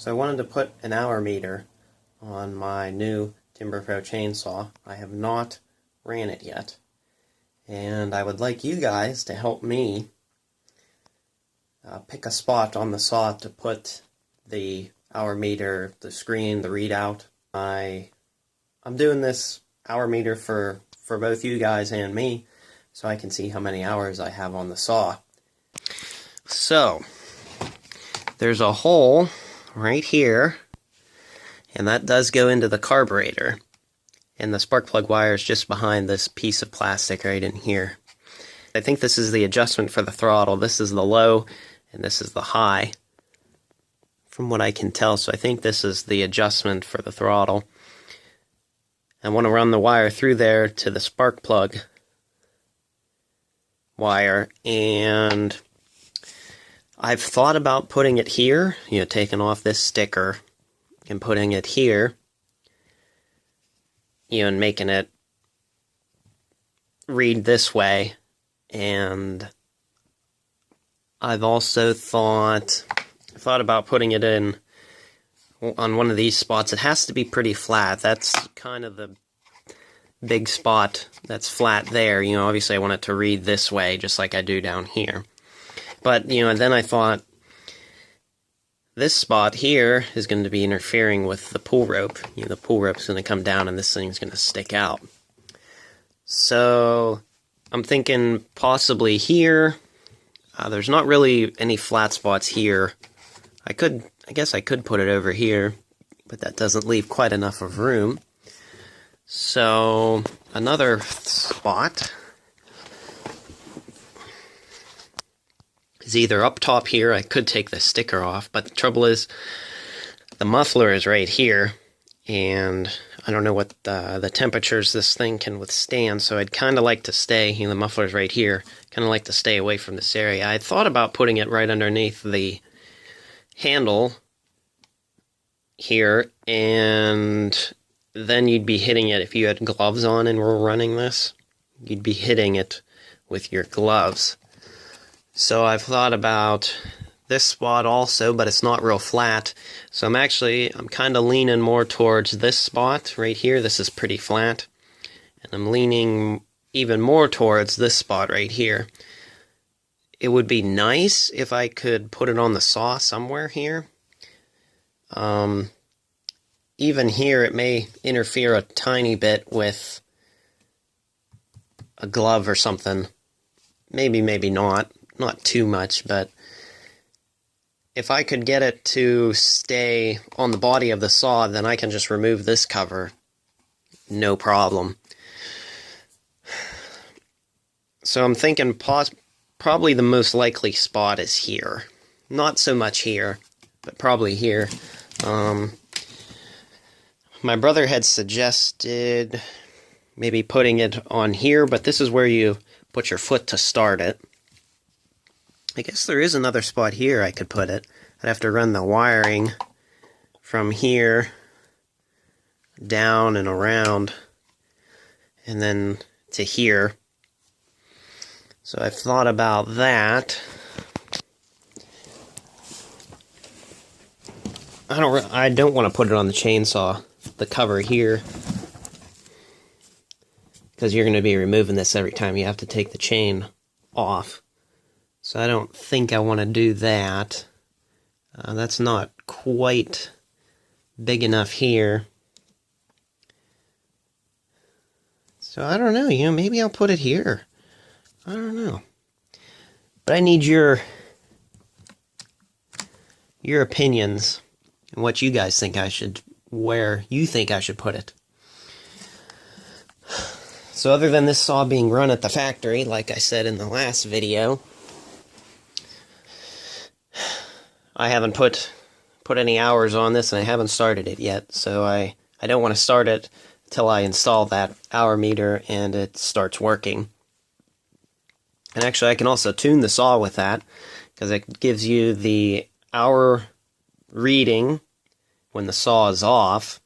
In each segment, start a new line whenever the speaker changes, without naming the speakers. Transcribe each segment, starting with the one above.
So I wanted to put an hour meter on my new Timberpro chainsaw. I have not ran it yet, and I would like you guys to help me pick a spot on the saw to put the hour meter, the screen, the readout. I'm doing this hour meter for both you guys and me, so I can see how many hours I have on the saw. So, there's a hole right here, and that does go into the carburetor. And the spark plug wire is just behind this piece of plastic right in here. I think this is the adjustment for the throttle. This is the low, and this is the high, from what I can tell. So I think this is the adjustment for the throttle. I want to run the wire through there to the spark plug wire, and I've thought about putting it here, taking off this sticker and putting it here, and making it read this way. And I've also thought about putting it in on one of these spots. It has to be pretty flat. That's kind of the big spot that's flat there. Obviously I want it to read this way, just like I do down here. But, and then I thought this spot here is going to be interfering with the pull rope. The pull rope's going to come down and this thing's going to stick out. So I'm thinking possibly here. There's not really any flat spots here. I guess I could put it over here, but that doesn't leave quite enough of room. So another spot is either up top here. I could take the sticker off, but the trouble is the muffler is right here, and I don't know what the temperatures this thing can withstand, so I'd kind of like to stay, the muffler's right here, kind of like to stay away from this area. I thought about putting it right underneath the handle here, and then you'd be hitting it if you had gloves on and were running this. You'd be hitting it with your gloves. So I've thought about this spot also, but it's not real flat. So I'm kind of leaning more towards this spot right here. This is pretty flat. And I'm leaning even more towards this spot right here. It would be nice if I could put it on the saw somewhere here. Even here it may interfere a tiny bit with a glove or something. Maybe, maybe not. Not too much, but if I could get it to stay on the body of the saw, then I can just remove this cover. No problem. So I'm thinking probably the most likely spot is here. Not so much here, but probably here. My brother had suggested maybe putting it on here, but this is where you put your foot to start it. I guess there is another spot here I could put it. I'd have to run the wiring from here down and around and then to here. So I've thought about that. I don't want to put it on the chainsaw, the cover here, because you're going to be removing this every time you have to take the chain off. So I don't think I want to do that. That's not quite big enough here. So I don't know, maybe I'll put it here. I don't know. But I need your opinions and what you guys think where you think I should put it. So other than this saw being run at the factory, like I said in the last video, I haven't put any hours on this, and I haven't started it yet, so I don't want to start it until I install that hour meter and it starts working. And actually I can also tune the saw with that, because it gives you the hour reading when the saw is off,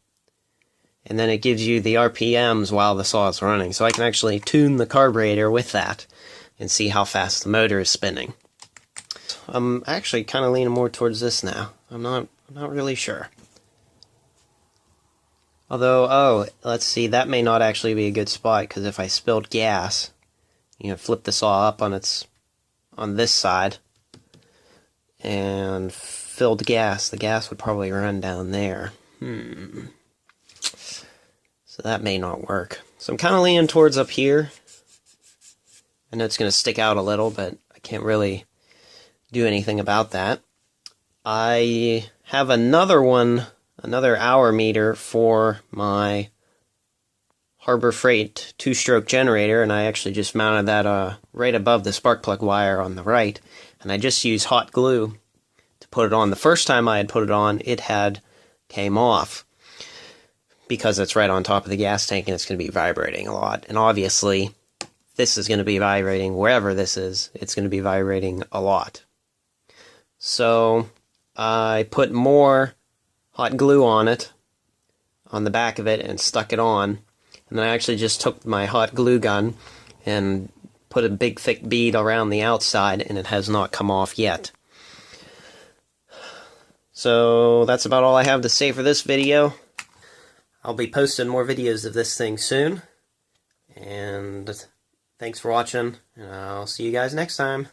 and then it gives you the RPMs while the saw is running. So I can actually tune the carburetor with that and see how fast the motor is spinning. I'm actually kind of leaning more towards this now. I'm I'm not really sure. Although, oh, let's see, that may not actually be a good spot, because if I spilled gas, flip the saw up on this side, and filled gas, the gas would probably run down there. So that may not work. So I'm kind of leaning towards up here. I know it's going to stick out a little, but I can't really do anything about that. I have another hour meter for my Harbor Freight 2-stroke generator, and I actually just mounted that right above the spark plug wire on the right, and I just used hot glue to put it on. The first time I had put it on, it had came off because it's right on top of the gas tank and it's going to be vibrating a lot. And obviously, this is going to be vibrating wherever this is. It's going to be vibrating a lot. So I put more hot glue on it, on the back of it, and stuck it on. And then I actually just took my hot glue gun and put a big thick bead around the outside, and it has not come off yet. So that's about all I have to say for this video. I'll be posting more videos of this thing soon. And thanks for watching, and I'll see you guys next time.